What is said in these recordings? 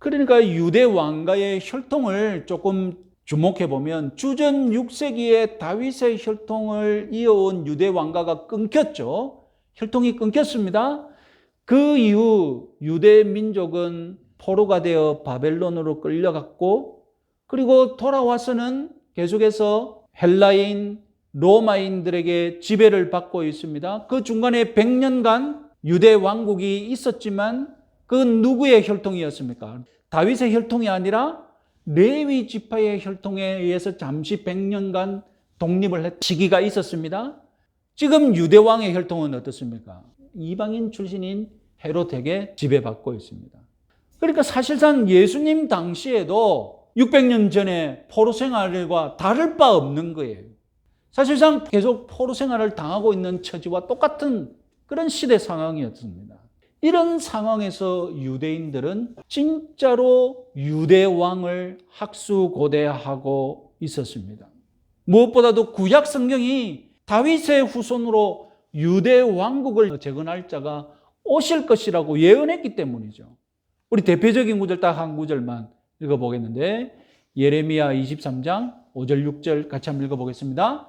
그러니까 유대 왕가의 혈통을 조금 주목해 보면 주전 6세기에 다윗의 혈통을 이어온 유대 왕가가 끊겼죠. 혈통이 끊겼습니다. 그 이후 유대 민족은 포로가 되어 바벨론으로 끌려갔고, 그리고 돌아와서는 계속해서 헬라인, 로마인들에게 지배를 받고 있습니다. 그 중간에 100년간 유대 왕국이 있었지만 그 누구의 혈통이었습니까? 다윗의 혈통이 아니라 레위 지파의 혈통에 의해서 잠시 100년간 독립을 했 시기가 있었습니다. 지금 유대 왕의 혈통은 어떻습니까? 이방인 출신인 헤롯에게 지배받고 있습니다. 그러니까 사실상 예수님 당시에도 600년 전에 포로 생활과 다를 바 없는 거예요. 사실상 계속 포로 생활을 당하고 있는 처지와 똑같은 그런 시대 상황이었습니다. 이런 상황에서 유대인들은 진짜로 유대 왕을 학수고대하고 있었습니다. 무엇보다도 구약 성경이 다윗의 후손으로 유대 왕국을 재건할 자가 오실 것이라고 예언했기 때문이죠. 우리 대표적인 구절 딱 한 구절만 읽어보겠는데, 예레미야 23장 5절 6절 같이 한번 읽어보겠습니다.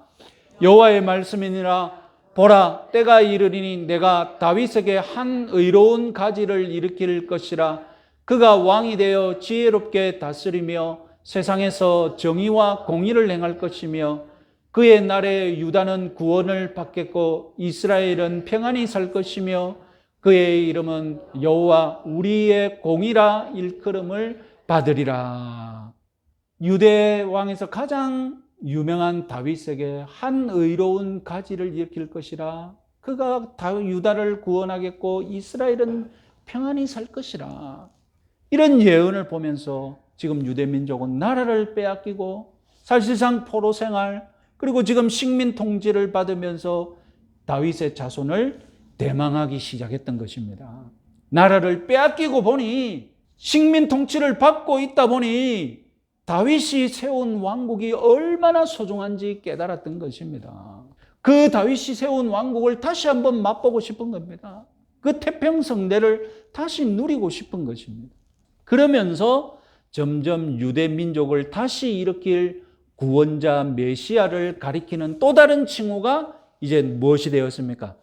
여호와의 말씀이니라. 보라, 때가 이르리니 내가 다윗에게 한 의로운 가지를 일으킬 것이라. 그가 왕이 되어 지혜롭게 다스리며 세상에서 정의와 공의를 행할 것이며, 그의 날에 유다는 구원을 받겠고 이스라엘은 평안히 살 것이며, 그의 이름은 여호와 우리의 공이라 일컬음을 받으리라. 유대 왕에서 가장 유명한 다윗에게 한 의로운 가지를 일으킬 것이라. 그가 유다를 구원하겠고 이스라엘은 평안히 살 것이라. 이런 예언을 보면서 지금 유대 민족은 나라를 빼앗기고 사실상 포로 생활, 그리고 지금 식민 통치를 받으면서 다윗의 자손을 대망하기 시작했던 것입니다. 나라를 빼앗기고 보니, 식민 통치를 받고 있다 보니 다윗이 세운 왕국이 얼마나 소중한지 깨달았던 것입니다. 그 다윗이 세운 왕국을 다시 한번 맛보고 싶은 겁니다. 그 태평성대를 다시 누리고 싶은 것입니다. 그러면서 점점 유대 민족을 다시 일으킬 구원자 메시아를 가리키는 또 다른 칭호가 이제 무엇이 되었습니까?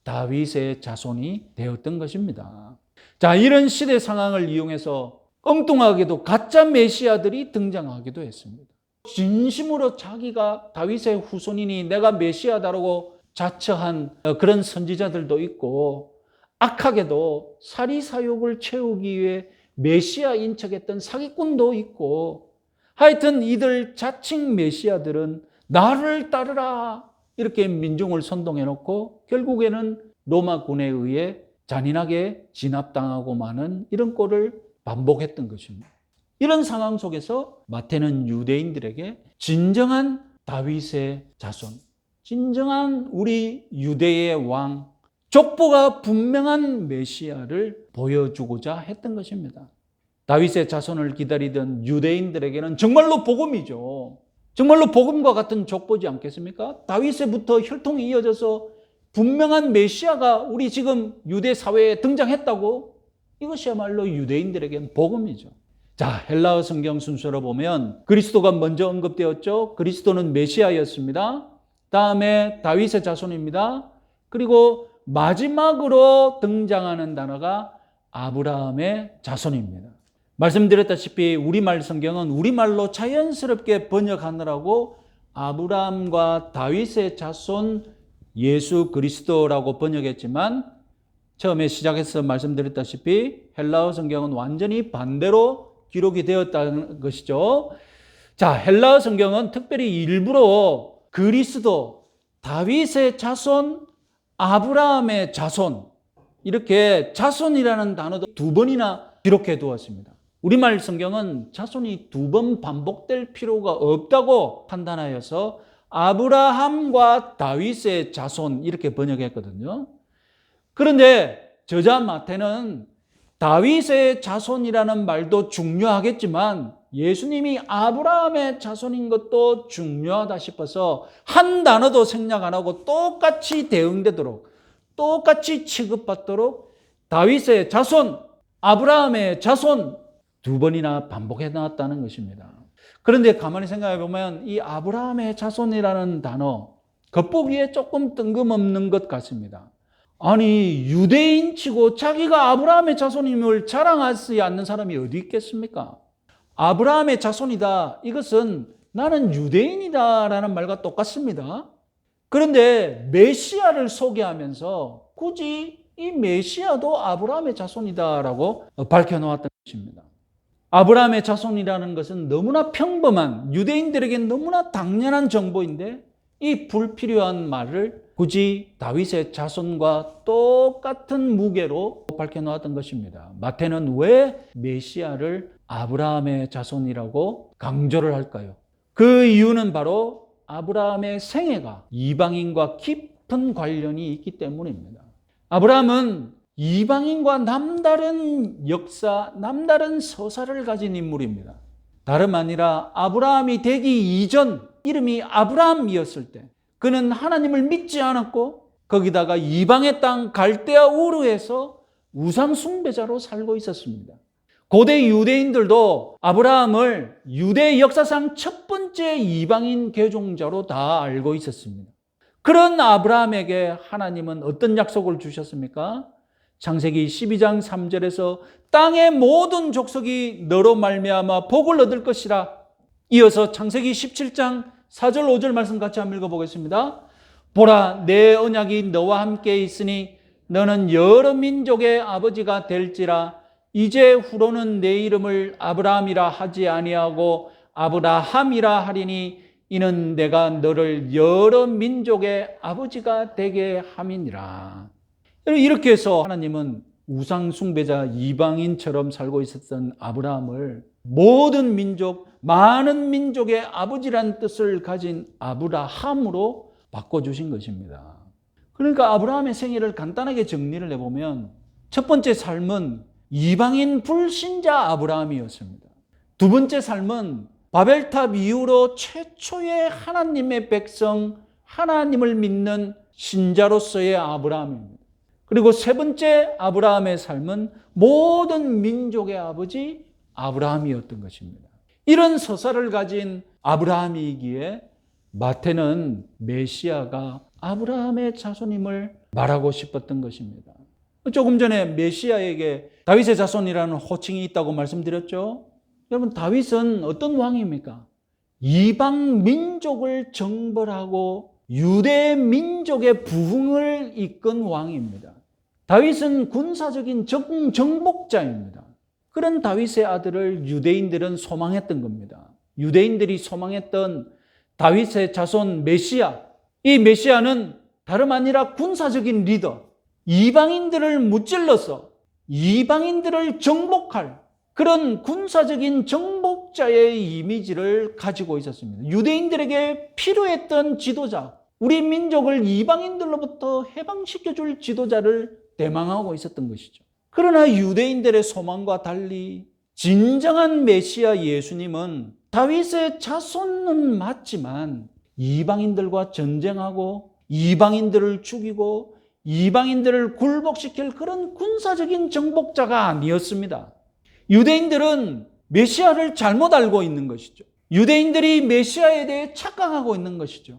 다윗의 자손이 되었던 것입니다. 자, 이런 시대 상황을 이용해서 엉뚱하게도 가짜 메시아들이 등장하기도 했습니다. 진심으로 자기가 다윗의 후손이니 내가 메시아다라고 자처한 그런 선지자들도 있고, 악하게도 사리사욕을 채우기 위해 메시아인 척했던 사기꾼도 있고, 하여튼 이들 자칭 메시아들은 나를 따르라 이렇게 민중을 선동해 놓고 결국에는 로마군에 의해 잔인하게 진압당하고 마는 이런 꼴을 반복했던 것입니다. 이런 상황 속에서 마태는 유대인들에게 진정한 다윗의 자손, 진정한 우리 유대의 왕, 족보가 분명한 메시아를 보여주고자 했던 것입니다. 다윗의 자손을 기다리던 유대인들에게는 정말로 복음이죠. 정말로 복음과 같은 족보지 않겠습니까? 다윗에부터 혈통이 이어져서 분명한 메시아가 우리 지금 유대 사회에 등장했다고? 이것이야말로 유대인들에게는 복음이죠. 자, 헬라어 성경 순서로 보면 그리스도가 먼저 언급되었죠. 그리스도는 메시아였습니다. 다음에 다윗의 자손입니다. 그리고 마지막으로 등장하는 단어가 아브라함의 자손입니다. 말씀드렸다시피 우리말 성경은 우리말로 자연스럽게 번역하느라고 아브라함과 다윗의 자손 예수 그리스도라고 번역했지만, 처음에 시작해서 말씀드렸다시피 헬라어 성경은 완전히 반대로 기록이 되었다는 것이죠. 자, 헬라어 성경은 특별히 일부러 그리스도, 다윗의 자손, 아브라함의 자손, 이렇게 자손이라는 단어도 두 번이나 기록해 두었습니다. 우리말 성경은 자손이 두 번 반복될 필요가 없다고 판단하여서 아브라함과 다윗의 자손 이렇게 번역했거든요. 그런데 저자 마태는 다윗의 자손이라는 말도 중요하겠지만 예수님이 아브라함의 자손인 것도 중요하다 싶어서 한 단어도 생략 안 하고 똑같이 대응되도록, 똑같이 취급받도록 다윗의 자손, 아브라함의 자손 두 번이나 반복해 나왔다는 것입니다. 그런데 가만히 생각해 보면 이 아브라함의 자손이라는 단어, 겉보기에 조금 뜬금없는 것 같습니다. 아니, 유대인치고 자기가 아브라함의 자손임을 자랑하지 않는 사람이 어디 있겠습니까? 아브라함의 자손이다. 이것은 나는 유대인이다라는 말과 똑같습니다. 그런데 메시아를 소개하면서 굳이 이 메시아도 아브라함의 자손이다라고 밝혀놓았던 것입니다. 아브라함의 자손이라는 것은 너무나 평범한, 유대인들에겐 너무나 당연한 정보인데 이 불필요한 말을 굳이 다윗의 자손과 똑같은 무게로 밝혀놓았던 것입니다. 마태는 왜 메시아를 아브라함의 자손이라고 강조를 할까요? 그 이유는 바로 아브라함의 생애가 이방인과 깊은 관련이 있기 때문입니다. 아브라함은 이방인과 남다른 역사, 남다른 서사를 가진 인물입니다. 다름 아니라 아브라함이 되기 이전 이름이 아브라함이었을 때 그는 하나님을 믿지 않았고 거기다가 이방의 땅 갈대아 우르에서 우상 숭배자로 살고 있었습니다. 고대 유대인들도 아브라함을 유대 역사상 첫 번째 이방인 개종자로 다 알고 있었습니다. 그런 아브라함에게 하나님은 어떤 약속을 주셨습니까? 창세기 12장 3절에서 땅의 모든 족속이 너로 말미암아 복을 얻을 것이라. 이어서 창세기 17장 4절 5절 말씀 같이 한번 읽어보겠습니다. 보라, 내 언약이 너와 함께 있으니 너는 여러 민족의 아버지가 될지라. 이제 후로는 내 이름을 아브라함이라 하지 아니하고 아브라함이라 하리니 이는 내가 너를 여러 민족의 아버지가 되게 함이니라. 이렇게 해서 하나님은 우상 숭배자 이방인처럼 살고 있었던 아브라함을 모든 민족, 많은 민족의 아버지란 뜻을 가진 아브라함으로 바꿔주신 것입니다. 그러니까 아브라함의 생애를 간단하게 정리를 해보면 첫 번째 삶은 이방인 불신자 아브라함이었습니다. 두 번째 삶은 바벨탑 이후로 최초의 하나님의 백성, 하나님을 믿는 신자로서의 아브라함입니다. 그리고 세 번째 아브라함의 삶은 모든 민족의 아버지 아브라함이었던 것입니다. 이런 서사를 가진 아브라함이기에 마태는 메시아가 아브라함의 자손임을 말하고 싶었던 것입니다. 조금 전에 메시아에게 다윗의 자손이라는 호칭이 있다고 말씀드렸죠. 여러분, 다윗은 어떤 왕입니까? 이방 민족을 정벌하고 유대 민족의 부흥을 이끈 왕입니다. 다윗은 군사적인 정복자입니다. 그런 다윗의 아들을 유대인들은 소망했던 겁니다. 유대인들이 소망했던 다윗의 자손 메시아, 이 메시아는 다름 아니라 군사적인 리더, 이방인들을 무찔러서 이방인들을 정복할 그런 군사적인 정복자의 이미지를 가지고 있었습니다. 유대인들에게 필요했던 지도자, 우리 민족을 이방인들로부터 해방시켜줄 지도자를 대망하고 있었던 것이죠. 그러나 유대인들의 소망과 달리 진정한 메시아 예수님은 다윗의 자손은 맞지만 이방인들과 전쟁하고 이방인들을 죽이고 이방인들을 굴복시킬 그런 군사적인 정복자가 아니었습니다. 유대인들은 메시아를 잘못 알고 있는 것이죠. 유대인들이 메시아에 대해 착각하고 있는 것이죠.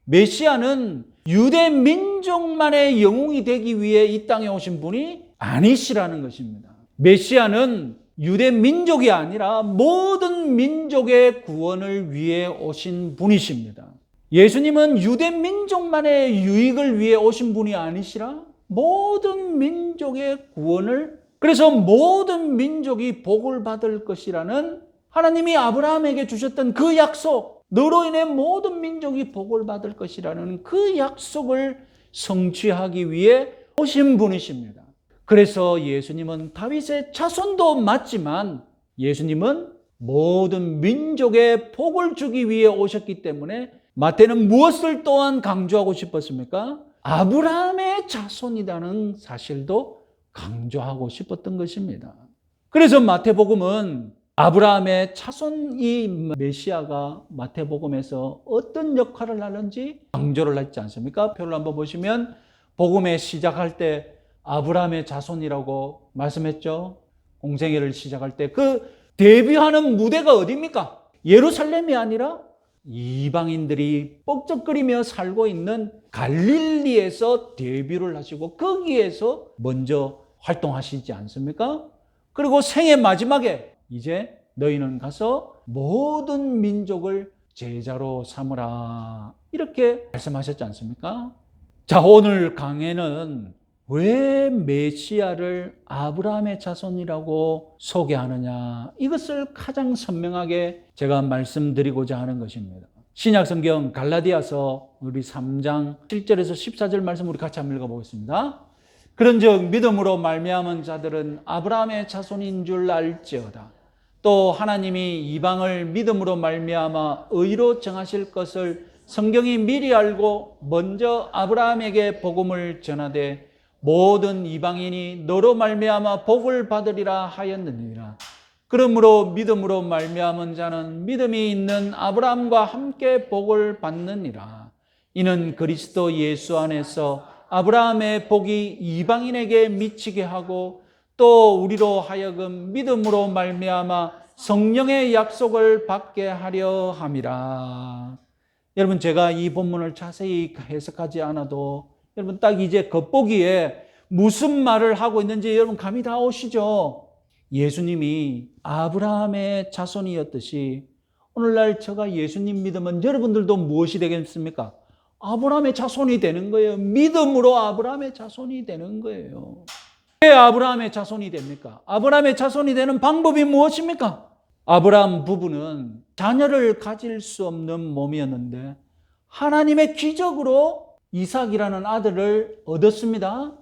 메시아는 유대 민족만의 영웅이 되기 위해 이 땅에 오신 분이 아니시라는 것입니다. 메시아는 유대 민족이 아니라 모든 민족의 구원을 위해 오신 분이십니다. 예수님은 유대 민족만의 유익을 위해 오신 분이 아니시라 모든 민족의 구원을, 그래서 모든 민족이 복을 받을 것이라는 하나님이 아브라함에게 주셨던 그 약속, 너로 인해 모든 민족이 복을 받을 것이라는 그 약속을 성취하기 위해 오신 분이십니다. 그래서 예수님은 다윗의 자손도 맞지만 예수님은 모든 민족에 복을 주기 위해 오셨기 때문에 마태는 무엇을 또한 강조하고 싶었습니까? 아브라함의 자손이라는 사실도 강조하고 싶었던 것입니다. 그래서 마태복음은 아브라함의 자손이 메시아가 마태복음에서 어떤 역할을 하는지 강조를 했지 않습니까? 표를 한번 보시면 복음에 시작할 때 아브라함의 자손이라고 말씀했죠. 공생애를 시작할 때 그 데뷔하는 무대가 어디입니까? 예루살렘이 아니라 이방인들이 뻑적거리며 살고 있는 갈릴리에서 데뷔를 하시고 거기에서 먼저 활동하시지 않습니까? 그리고 생애 마지막에 이제 너희는 가서 모든 민족을 제자로 삼으라 이렇게 말씀하셨지 않습니까? 자, 오늘 강해는 왜 메시아를 아브라함의 자손이라고 소개하느냐, 이것을 가장 선명하게 제가 말씀드리고자 하는 것입니다. 신약성경 갈라디아서 우리 3장 7절에서 14절 말씀 우리 같이 한번 읽어보겠습니다. 그런즉 믿음으로 말미암은 자들은 아브라함의 자손인 줄 알지어다. 또 하나님이 이방을 믿음으로 말미암아 의로 정하실 것을 성경이 미리 알고 먼저 아브라함에게 복음을 전하되 모든 이방인이 너로 말미암아 복을 받으리라 하였느니라. 그러므로 믿음으로 말미암은 자는 믿음이 있는 아브라함과 함께 복을 받느니라. 이는 그리스도 예수 안에서 아브라함의 복이 이방인에게 미치게 하고 또 우리로 하여금 믿음으로 말미암아 성령의 약속을 받게 하려 함이라. 여러분, 제가 이 본문을 자세히 해석하지 않아도 여러분 딱 이제 겉보기에 무슨 말을 하고 있는지 여러분 감이 다 오시죠? 예수님이 아브라함의 자손이었듯이 오늘날 제가 예수님 믿으면 여러분들도 무엇이 되겠습니까? 아브라함의 자손이 되는 거예요. 믿음으로 아브라함의 자손이 되는 거예요. 왜 아브라함의 자손이 됩니까? 아브라함의 자손이 되는 방법이 무엇입니까? 아브라함 부부는 자녀를 가질 수 없는 몸이었는데 하나님의 기적으로 이삭이라는 아들을 얻었습니다.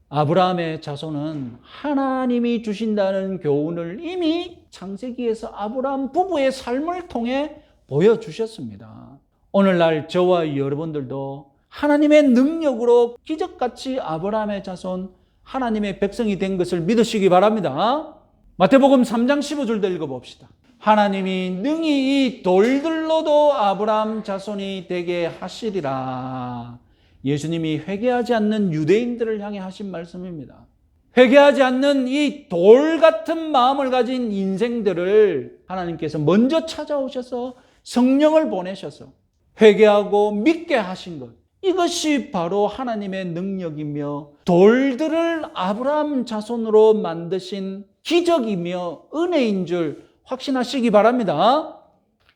아브라함의 자손은 하나님이 주신다는 교훈을 이미 창세기에서 아브라함 부부의 삶을 통해 보여주셨습니다. 오늘날 저와 여러분들도 하나님의 능력으로 기적같이 아브라함의 자손, 하나님의 백성이 된 것을 믿으시기 바랍니다. 마태복음 3장 15절도 읽어봅시다. 하나님이 능히 이 돌들로도 아브라함 자손이 되게 하시리라. 예수님이 회개하지 않는 유대인들을 향해 하신 말씀입니다. 회개하지 않는 이 돌 같은 마음을 가진 인생들을 하나님께서 먼저 찾아오셔서 성령을 보내셔서 회개하고 믿게 하신 것, 이것이 바로 하나님의 능력이며 돌들을 아브라함 자손으로 만드신 기적이며 은혜인 줄 확신하시기 바랍니다.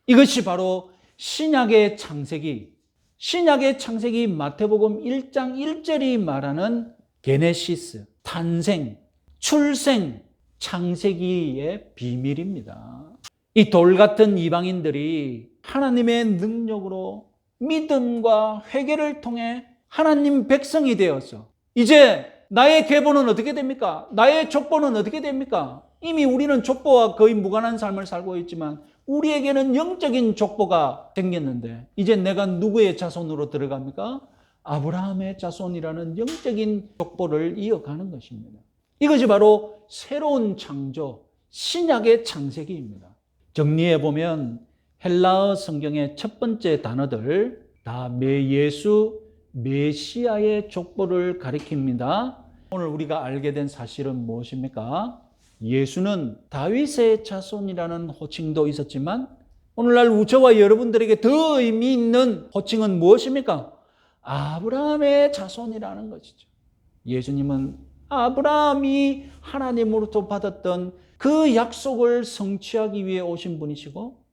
이것이 바로 신약의 창세기 마태복음 1장 1절이 말하는 게네시스, 탄생, 출생, 창세기의 비밀입니다. 이 돌 같은 이방인들이 하나님의 능력으로 믿음과 회개를 통해 하나님 백성이 되어서 이제 나의 계보는 어떻게 됩니까? 나의 족보는 어떻게 됩니까? 이미 우리는 족보와 거의 무관한 삶을 살고 있지만 우리에게는 영적인 족보가 생겼는데 이제 내가 누구의 자손으로 들어갑니까? 아브라함의 자손이라는 영적인 족보를 이어가는 것입니다. 이것이 바로 새로운 창조, 신약의 창세기입니다. 정리해보면 헬라어 성경의 첫 번째 단어들 다 예수, 메시아의 족보를 가리킵니다. 오늘 우리가 알게 된 사실은 무엇입니까? 예수는 다윗의 자손이라는 호칭도 있었지만 오늘날 저와 여러분들에게 더 의미 있는 호칭은 무엇입니까? 아브라함의 자손이라는 것이죠. 예수님은 아브라함이 하나님으로부터 받았던 그 약속을 성취하기 위해 오신 분이시고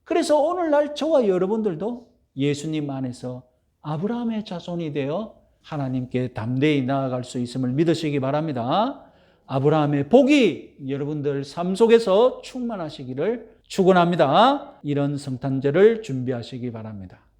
그래서 오늘날 저와 여러분들도 예수님 안에서 아브라함의 자손이 되어 하나님께 담대히 나아갈 수 있음을 믿으시기 바랍니다. 아브라함의 복이 여러분들 삶 속에서 충만하시기를 축원합니다. 이런 성탄절을 준비하시기 바랍니다.